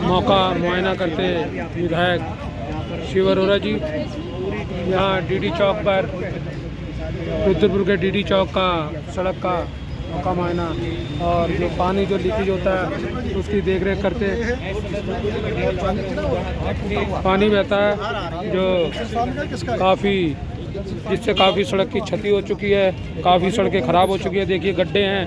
मौका मुआयना करते विधायक शिव अरोड़ा जी। यहाँ डीडी चौक पर रुद्रपुर के डीडी चौक का सड़क का मौका मुआयना और जो पानी जो लीकेज होता है उसकी देखरेख करते। पानी बहता है जो जिससे काफ़ी सड़क की क्षति हो चुकी है, काफ़ी सड़कें ख़राब हो चुकी है। देखिए गड्ढे हैं,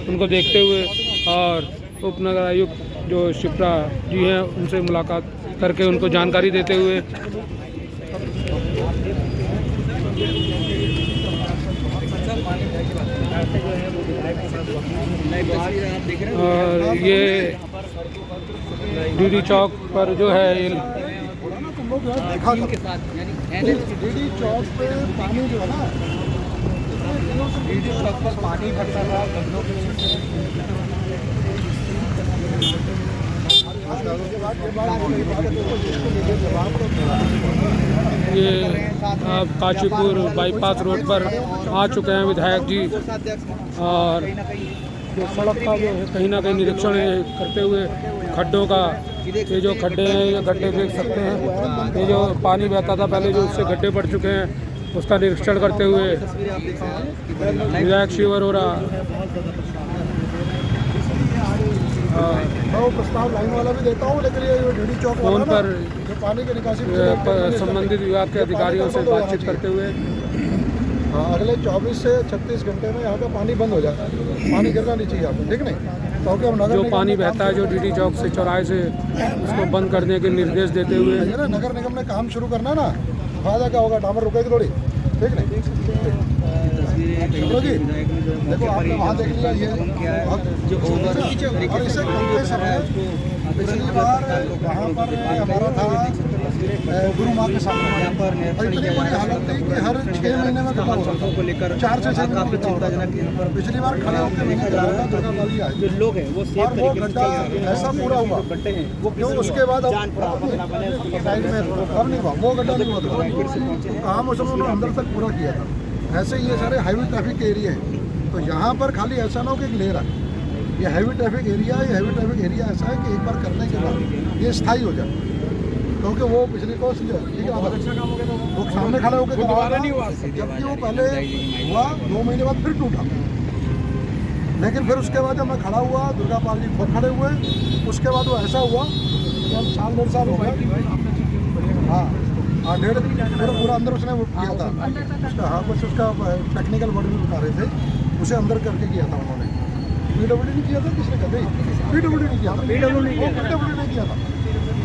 उनको देखते हुए और उपनगर आयुक्त जो शिप्रा जी हैं उनसे मुलाकात करके उनको जानकारी देते हुए और ये डीडी चौक पर जो है डीडी चौक पे पानी जो है ना, डीडी चौक पर पानी भरता रहा गड्ढों के। ये अब काशीपुर बाईपास रोड पर आ चुके हैं विधायक जी और जो सड़क का जो है कहीं ना कहीं निरीक्षण करते हुए खड्डों का, ये जो खड्डे हैं ये गड्ढे देख सकते हैं, ये जो पानी बहता था पहले जो उससे गड्ढे पड़ चुके हैं उसका निरीक्षण करते हुए विधायक शिव अरोड़ा मैं वो प्रस्ताव लाइन वाला भी देता हूँ, लेकिन ये डीडी चौक फोन पर पानी के निकासी संबंधित विभाग के अधिकारियों से बातचीत करते हुए अगले 24 से 36 घंटे में यहाँ का पानी बंद हो जाता है। पानी गिरना नहीं चाहिए आपको, ठीक नहीं? क्योंकि हम जो पानी बहता है जो डीडी चौक से चौराहे से उसको बंद करने के निर्देश देते हुए नगर निगम ने काम शुरू करना ना, फायदा क्या होगा? डामर रुकेगी थोड़ी, ठीक नहीं? जी देखो आपने वहाँ देख लिया ये और इसे करते समय पिछली बार वहाँ पर हमारा था गुरु माँ के सामने, और इतनी बड़ी हालत थी कि हर 6 महीने में खत्म होता को लेकर 4 से 6 महीने चिंताजनक। पिछली बार खड़े होकर जो लोग हैं वो गड्ढा ऐसा पूरा हुआ वो क्यों, उसके बाद अब नहीं हुआ, वो गड्ढा नहीं हुआ, काम उसने अंदर तक पूरा किया था। ऐसे ये सारे हाईवे ट्रैफिक एरिया हैं, तो यहाँ पर खाली ऐसा ना हो कि लेर है। ये हाईवे ट्रैफिक एरिया ऐसा है कि एक बार करने के बाद ये स्थायी हो जाए, क्योंकि वो पिछले को ठीक है वो सामने खड़ा होकर नहीं हुआ, जबकि वो पहले हुआ 2 महीने बाद फिर टूटा। लेकिन फिर उसके बाद जब मैं खड़ा हुआ, दुर्गा पाल जी खुद खड़े हुए, उसके बाद वो ऐसा हुआ कि अब 1.5 साल हो गए। हाँ 1.5 पूरा अंदर उसने वो किया था उसका, हाँ कुछ उसका टेक्निकल वर्ड भी बता रहे थे, उसे अंदर करके किया था उन्होंने। पीडब्ल्यूडी नहीं किया था, किसने कहा? पीडब्ल्यूडी नहीं किया था, पीडब्ल्यूडी नहीं किया था,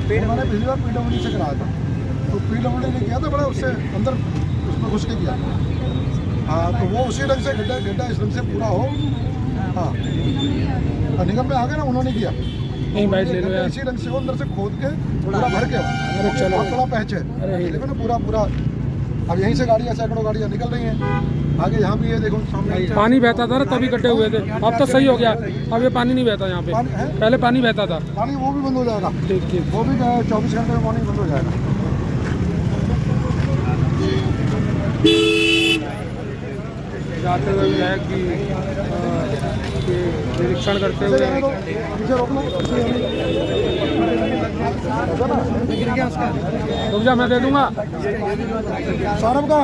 मैंने पिछली बार पीडब्ल्यूडी से कराया था, तो पीडब्ल्यूडी ने किया था बड़ा उससे अंदर उसमें घुस के किया। हाँ तो वो उसी ढंग से गड्ढा इस ढंग से पूरा हो। हाँ निगम में आ गए ना, उन्होंने किया नहीं भाई ले लो यार, इसी ढंग से वो अंदर से खोद के पूरा भर के, अरे चलो बहुत बड़ा पैच है, देखो ना पूरा। अब यहीं से गाड़ियाँ सैकड़ों गाड़ियाँ निकल रही हैं आगे। यहाँ भी ये देखो सामने पानी बहता था ना तभी गड्ढे हुए थे, अब तो सही हो गया, अब ये पानी नहीं बहता यहाँ पे, पहले पानी बहता था। पानी वो भी बंद हो जाएगा, ठीक वो भी 24 घंटे में पानी बंद हो जाएगा। जाते हुए विधायक जी निरीक्षण करते हुए रुक जा, मैं दे दूंगा। सौरभ का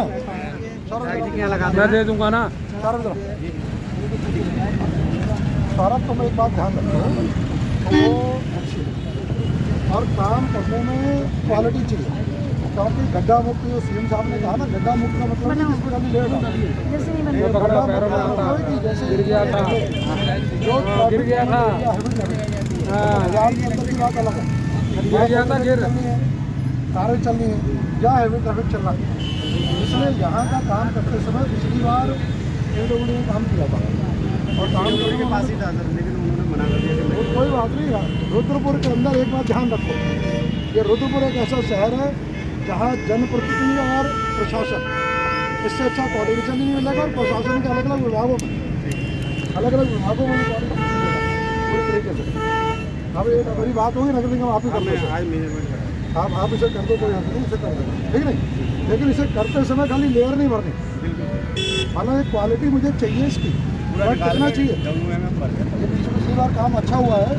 मैं दे दूंगा ना। सौरभ तो मैं एक बात ध्यान रखो, तो और काम करने में क्वालिटी चाहिए, क्योंकि गड्ढा मुक्त सीएम साहब ने कहा ना, गड्ढा मुक्त का मतलब जैसे गिर गया था बात अलग है, कारें चलनी है या हैवी ट्रैफिक चल रहा है। इसलिए यहाँ का काम करते समय पिछली बार पीडब्ल्यूडी ने काम किया था और काम के पास ही था सर, लेकिन उन्होंने मना कर दिया। कोई बात नहीं, रुद्रपुर के अंदर एक बात ध्यान रखो, ये रुद्रपुर एक ऐसा शहर है जहाँ जनप्रतिनिधि और प्रशासन इससे अच्छा कोऑर्डिनेशन नहीं मिलेगा, और प्रशासन के अलग अलग विभागों में भी पूरी तरीके से। अब एक बड़ी बात होगी नगर निगम आप ही कर दो, आप इसे कर दो, कोई हद नहीं, इसे कर दो, ठीक नहीं? लेकिन इसे करते समय खाली लेयर नहीं भरनी, हालांकि क्वालिटी मुझे चाहिए इसकी, कितना चाहिए। ये पिछली बार काम अच्छा हुआ है,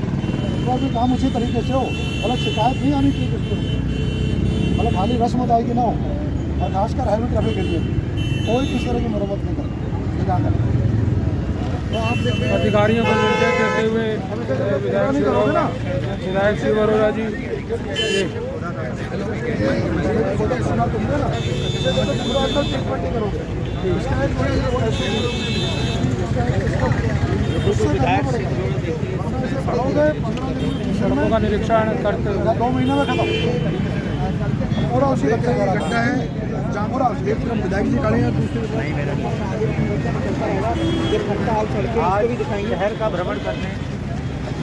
दूसरा भी काम उसी तरीके से हो, मतलब शिकायत नहीं आनी चाहिए किसी को, मतलब खाली रस्म अदायगी ना हो, और खासकर हैवी ट्रैफिक एरिया में कोई किस तरह की मरम्मत नहीं करता, क्या करें। तो आप देखिए अधिकारियों को निर्देश देते हुए विधायक शिव अरोड़ा जी सड़कों का निरीक्षण करते हुए 2 महीने में खत्म पूरा उसी गड्ढा है जहाँ पूरा एक तरफ विधायक जी खड़े हैं, दूसरी आज भी दिखाएंगे शहर का भ्रमण करने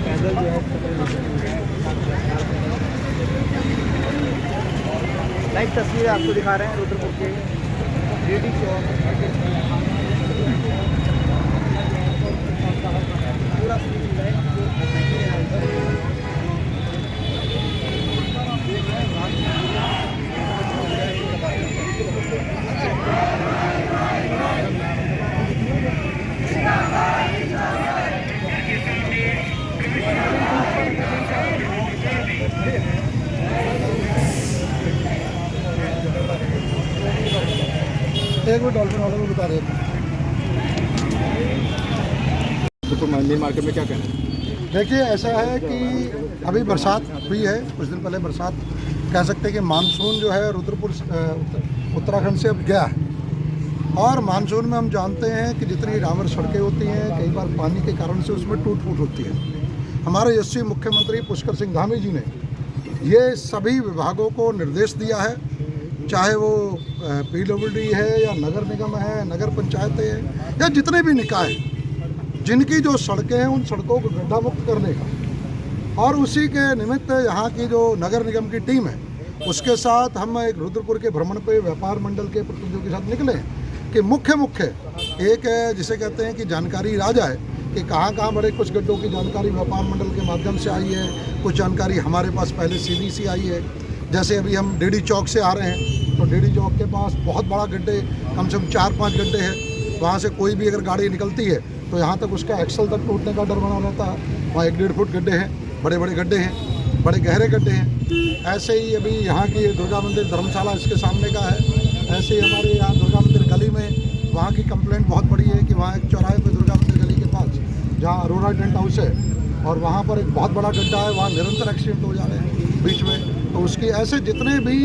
पैदल जो है लाइव तस्वीरें आपको दिखा रहे हैं रुद्रपुर के रेडी चौक पूरा एक मिनट डॉल्फिन वाले को बता रहे तो मेन मार्केट में क्या कहना है? देखिए ऐसा है कि अभी बरसात हुई है, कुछ दिन पहले बरसात, कह सकते हैं कि मानसून जो है रुद्रपुर उत्तराखंड से अब गया है, और मानसून में हम जानते हैं कि जितनी डामर सड़कें होती हैं कई बार पानी के कारण से उसमें टूट फूट होती है। हमारे यशस्वी मुख्यमंत्री पुष्कर सिंह धामी जी ने ये सभी विभागों को निर्देश दिया है, चाहे वो PWD है या नगर निगम है, नगर पंचायतें हैं या जितने भी निकाय जिनकी जो सड़कें हैं उन सड़कों को गड्ढा मुक्त करने का, और उसी के निमित्त यहाँ की जो नगर निगम की टीम है उसके साथ हम एक रुद्रपुर के भ्रमण पे व्यापार मंडल के प्रतिनिधियों के साथ निकले कि मुख्य एक जिसे कहते हैं कि जानकारी आ जाए कि कहाँ कहाँ बड़े कुछ गड्ढों की जानकारी व्यापार मंडल के माध्यम से आई है, कुछ जानकारी हमारे पास पहले सीधी सी आई है। जैसे अभी हम DD चौक से आ रहे हैं तो DD चौक के पास बहुत बड़ा गड्ढे, कम से कम 4-5 गड्ढे हैं, वहाँ से कोई भी अगर गाड़ी निकलती है तो यहाँ तक उसका एक्सल तक टूटने का डर बना रहता है। वहाँ 1-1.5 फुट गड्ढे हैं, बड़े बड़े गड्ढे हैं, बड़े गहरे गड्ढे हैं। ऐसे ही अभी यहाँ की दुर्गा मंदिर धर्मशाला इसके सामने का है, ऐसे ही हमारे यहाँ दुर्गा मंदिर गली में वहाँ की कंप्लेंट बहुत बड़ी है कि वहाँ एक चौराहे पर दुर्गा मंदिर गली के पास जहाँ अरोड़ा टेंट हाउस है और वहाँ पर एक बहुत बड़ा गड्ढा है, वहाँ निरंतर एक्सीडेंट हो जा रहे हैं बीच में। तो उसकी ऐसे जितने भी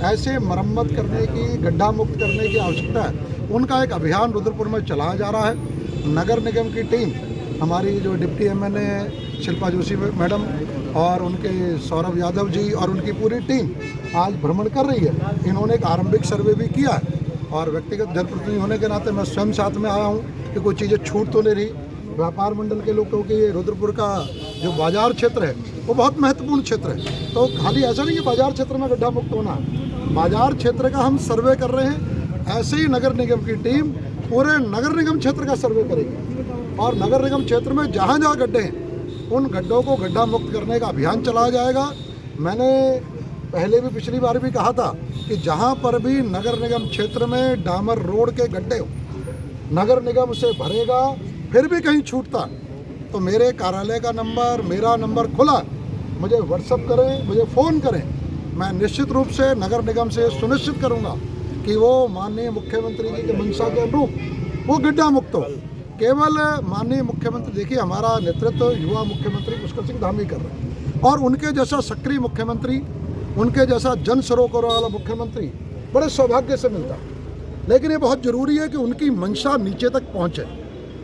ऐसे मरम्मत करने की, गड्ढा मुक्त करने की आवश्यकता है, उनका एक अभियान रुद्रपुर में चलाया जा रहा है। नगर निगम की टीम, हमारी जो डिप्टी MNA है शिल्पा जोशी मैडम और उनके सौरभ यादव जी और उनकी पूरी टीम आज भ्रमण कर रही है। इन्होंने एक आरंभिक सर्वे भी किया है, और व्यक्तिगत जनप्रतिनिधि होने के नाते मैं स्वयं साथ में आया हूँ कि कोई चीज़ें छूट तो नहीं रही। व्यापार मंडल के लोग, क्योंकि ये रुद्रपुर का जो बाजार क्षेत्र है वो बहुत महत्वपूर्ण क्षेत्र है, तो खाली ऐसा नहीं कि बाजार क्षेत्र में गड्ढा मुक्त होना है, बाजार क्षेत्र का हम सर्वे कर रहे हैं। ऐसे ही नगर निगम की टीम पूरे नगर निगम क्षेत्र का सर्वे करेगी, और नगर निगम क्षेत्र में जहाँ जहाँ गड्ढे हैं उन गड्ढों को गड्ढा मुक्त करने का अभियान चलाया जाएगा। मैंने पहले भी पिछली बार भी कहा था कि जहाँ पर भी नगर निगम क्षेत्र में डामर रोड के गड्ढे हो, नगर निगम उसे भरेगा, फिर भी कहीं छूटता तो मेरे कार्यालय का नंबर, मेरा नंबर खुला, मुझे व्हाट्सअप करें, मुझे फ़ोन करें। मैं निश्चित रूप से नगर निगम से सुनिश्चित करूंगा कि वो माननीय मुख्यमंत्री जी के मंशा के अनुरूप वो गड्ढा मुक्त हो। केवल माननीय मुख्यमंत्री, देखिए हमारा नेतृत्व युवा मुख्यमंत्री पुष्कर सिंह धामी कर रहे हैं, और उनके जैसा सक्रिय मुख्यमंत्री, उनके जैसा जन सरोकार वाला मुख्यमंत्री बड़े सौभाग्य से मिलता है। लेकिन ये बहुत ज़रूरी है कि उनकी मंशा नीचे तक पहुँचे,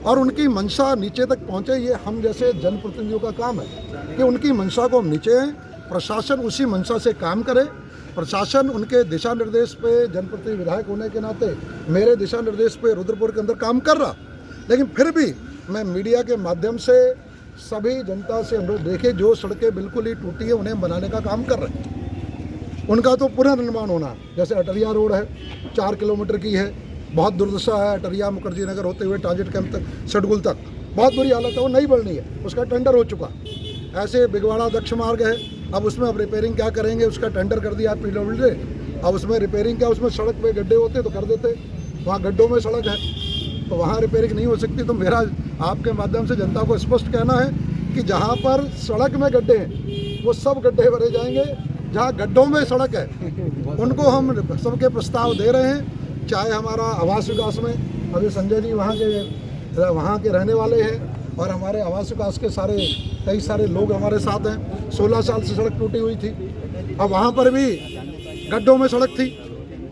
और उनकी मंशा नीचे तक पहुँचे, ये हम जैसे जनप्रतिनिधियों का काम है कि उनकी मंशा को हम नीचे, प्रशासन उसी मंशा से काम करे। प्रशासन उनके दिशा निर्देश पे, जनप्रतिनिधि विधायक होने के नाते मेरे दिशा निर्देश पे रुद्रपुर के अंदर काम कर रहा, लेकिन फिर भी मैं मीडिया के माध्यम से सभी जनता से अनुरोध, देखिए जो सड़कें बिल्कुल ही टूटी है उन्हें बनाने का काम कर रहे हैं, उनका तो पुनर्निर्माण होना है। जैसे अटरिया रोड है, 4 किलोमीटर की है, बहुत दुर्दशा है। अटरिया मुखर्जी नगर होते हुए ट्रांजिट कैंप तक, सटगुल तक बहुत बुरी हालत है, वो नहीं बढ़नी है, उसका टेंडर हो चुका। ऐसे बिगवाड़ा दक्ष मार्ग है, अब उसमें अब रिपेयरिंग क्या करेंगे, उसका टेंडर कर दिया PWD ने, अब उसमें रिपेयरिंग क्या, उसमें सड़क पे गड्ढे होते तो कर देते, वहाँ गड्ढों में सड़क है तो वहाँ रिपेयरिंग नहीं हो सकती। तो मेरा आपके माध्यम से जनता को स्पष्ट कहना है कि जहाँ पर सड़क में गड्ढे हैं वो सब गड्ढे भरे जाएंगे, जहाँ गड्ढों में सड़क है उनको हम सबके प्रस्ताव दे रहे हैं। चाहे हमारा आवास विकास में अभी संजय जी वहाँ के रहने वाले हैं और हमारे आवास विकास के कई सारे लोग हमारे साथ हैं। 16 साल से सड़क टूटी हुई थी, अब वहाँ पर भी गड्ढों में सड़क थी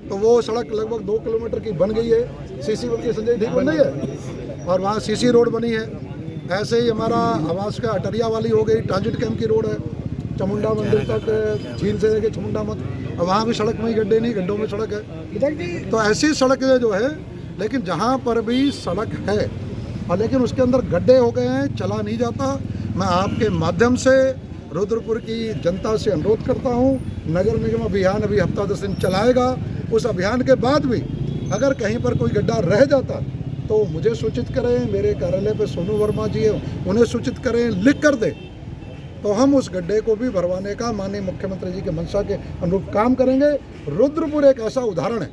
तो वो सड़क लगभग 2 किलोमीटर की बन गई है, सीसी बन गई, संजय ठीक बन रही है और वहाँ सीसी रोड बनी है। ऐसे ही हमारा आवास का अटरिया वाली हो गई, ट्रांजिट कैंप की रोड है, चामुंडा मंदिर तक, झील से लेके चामुंडा मत, वहाँ भी सड़क में ही गड्ढे नहीं, गड्ढों में सड़क है। तो ऐसी सड़कें जो है, लेकिन जहाँ पर भी सड़क है और लेकिन उसके अंदर गड्ढे हो गए हैं, चला नहीं जाता, मैं आपके माध्यम से रुद्रपुर की जनता से अनुरोध करता हूँ, नगर निगम अभियान अभी हफ्ता 10 दिन चलाएगा। उस अभियान के बाद भी अगर कहीं पर कोई गड्ढा रह जाता तो मुझे सूचित करें, मेरे कार्यालय पे सोनू वर्मा जी है उन्हें सूचित करें, लिख कर दें, तो हम उस गड्ढे को भी भरवाने का माननीय मुख्यमंत्री जी के मंशा के अनुरूप काम करेंगे। रुद्रपुर एक ऐसा उदाहरण है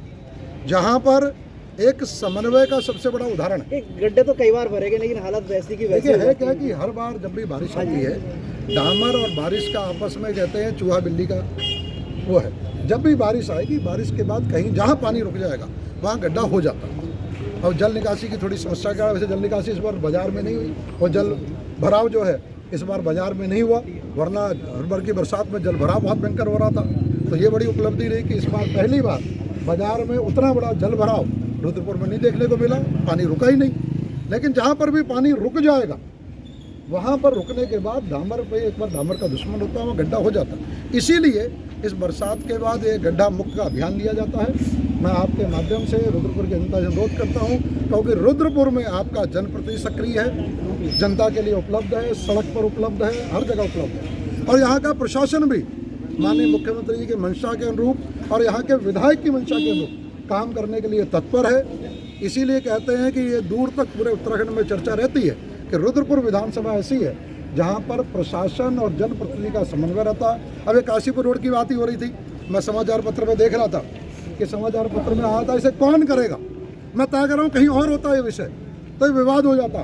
जहाँ पर एक समन्वय का सबसे बड़ा उदाहरण है। गड्ढे तो कई बार भरेंगे लेकिन हालत वैसी की वैसी है क्या कि हर बार जब भी बारिश आती है, डामर और बारिश का आपस में कहते हैं चूहा बिल्ली का वो है, जब भी बारिश आएगी, बारिश के बाद कहीं जहाँ पानी रुक जाएगा वहाँ गड्ढा हो जाता है। और जल निकासी की थोड़ी समस्या क्या है, वैसे जल निकासी इस बार बाजार में नहीं हुई और जल भराव जो है इस बार बाजार में नहीं हुआ, वरना हर बार की बरसात में जल भराव बहुत भयंकर हो रहा था। तो ये बड़ी उपलब्धि रही कि इस बार पहली बार बाजार में उतना बड़ा जल भराव रुद्रपुर में नहीं देखने को मिला, पानी रुका ही नहीं। लेकिन जहाँ पर भी पानी रुक जाएगा वहाँ पर रुकने के बाद डामर पे एक बार डामर का दुश्मन होता है, वहाँ गड्ढा हो जाता है। इसीलिए इस बरसात के बाद ये गड्ढा मुक्त का अभियान लिया जाता है। मैं आपके माध्यम से रुद्रपुर की जनता से अनुरोध करता हूँ, क्योंकि रुद्रपुर में आपका जनप्रतिनिधि सक्रिय है, जनता के लिए उपलब्ध है, सड़क पर उपलब्ध है, हर जगह उपलब्ध है। और यहाँ का प्रशासन भी माननीय मुख्यमंत्री जी के मंशा के अनुरूप और यहाँ के विधायक की मंशा के अनुरूप काम करने के लिए तत्पर है। इसीलिए कहते हैं कि ये दूर तक पूरे उत्तराखंड में चर्चा रहती है कि रुद्रपुर विधानसभा ऐसी है जहाँ पर प्रशासन और जनप्रतिनिधि का समन्वय रहता है। अब ये काशीपुर रोड की बात ही हो रही थी, मैं समाचार पत्र में देख रहा था कि समाचार पत्र में आया था इसे कौन करेगा। मैं तय कर रहा हूँ कहीं और होता है ये विषय तो ये विवाद हो जाता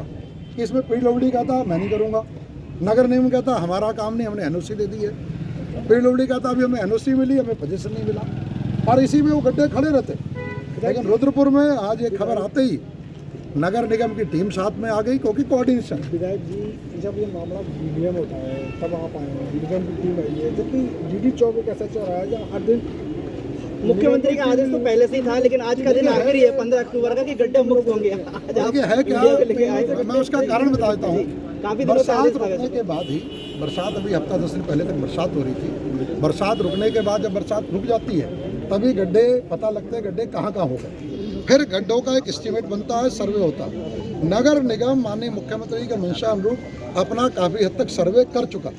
कि इसमें पीडब्ल्यूडी कहता मैं नहीं करूँगा, नगर निगम कहता हमारा काम नहीं, हमने एनओसी दे दी है, पीडब्ल्यूडी कहता अभी हमें एनओसी मिली, हमें पोजीशन नहीं मिला, और इसी में वो गड्ढे खड़े रहते। लेकिन रुद्रपुर में आज ये खबर आते ही नगर निगम की टीम साथ में आ गई, क्योंकि कोऑर्डिनेशन। विधायक जी जब ये मामला डीडीएम होता है तब आप आए हैं, निगम की टीम आई है, जबकि डीडी चौक एक ऐसा चौराहा है जहाँ हर दिन मुख्यमंत्री का आदेश तो पहले से ही था, लेकिन आज का दिन आखिरी है 15 अक्टूबर का कि गड्ढे मुक्त होंगे। है क्या, मैं उसका कारण बता देता हूँ। काफी बरसात रुकने के बाद ही, बरसात अभी हफ्ता 10 दिन पहले तक बरसात हो रही थी, बरसात रुकने के बाद जब बरसात रुक जाती है तभी गड्ढे पता लगते हैं गड्ढे कहाँ कहाँ हो गए। फिर गड्ढों का एक एस्टीमेट बनता है, सर्वे होता है। नगर निगम माननीय मुख्यमंत्री के मंशा अनुरूप अपना काफ़ी हद तक सर्वे कर चुका,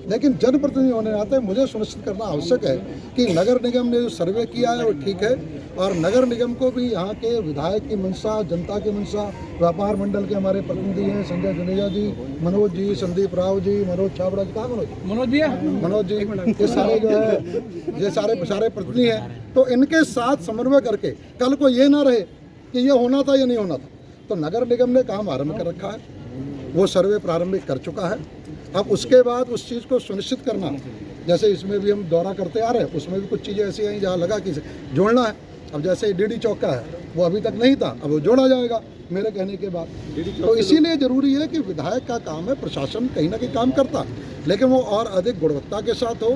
लेकिन जनप्रतिनिधि होने के नाते मुझे सुनिश्चित करना आवश्यक है कि नगर निगम ने जो सर्वे किया है वो ठीक है, और नगर निगम को भी यहाँ के विधायक की मंशा, जनता की मंशा, व्यापार मंडल के हमारे प्रतिनिधि हैं संजय जुनेजा जी, मनोज जी, संदीप राव जी, मनोज छाबड़ा जी, कहाँ मनोज जी, ये सारे जो है ये सारे प्रतिनिधि हैं। तो इनके साथ समन्वय करके कल को ये ना रहे कि ये होना था या नहीं होना था, तो नगर निगम ने काम आरम्भ कर रखा है, वो सर्वे प्रारंभिक कर चुका है। अब उसके बाद उस चीज़ को सुनिश्चित करना, जैसे इसमें भी हम दौरा करते आ रहे हैं, उसमें भी कुछ चीज़ें ऐसी हैं जहाँ लगा कि जोड़ना है। अब जैसे डीडी चौक का है वो अभी तक नहीं था, अब वो जोड़ा जाएगा मेरे कहने के बाद। तो इसीलिए ज़रूरी है कि विधायक का काम है, प्रशासन कहीं ना कहीं काम करता, लेकिन वो और अधिक गुणवत्ता के साथ हो,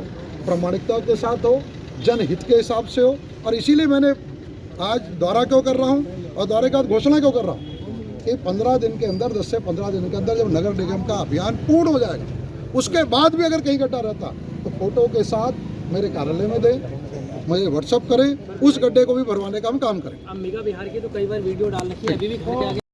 प्रामाणिकता के साथ हो, जनहित के हिसाब से हो। और इसीलिए मैंने आज दौरा क्यों कर रहा हूँ और दौरे का घोषणा क्यों कर रहा हूँ कि 15 दिन के अंदर, 10 से 15 दिन के अंदर जब नगर निगम का अभियान पूर्ण हो जाएगा, उसके बाद भी अगर कहीं गड्ढा रहता तो फोटो के साथ मेरे कार्यालय में दें, मुझे व्हाट्सअप करें, उस गड्ढे को भी भरवाने का हम काम करें। अब मेगा बिहार की तो कई बार वीडियो डाल रखी है, अभी भी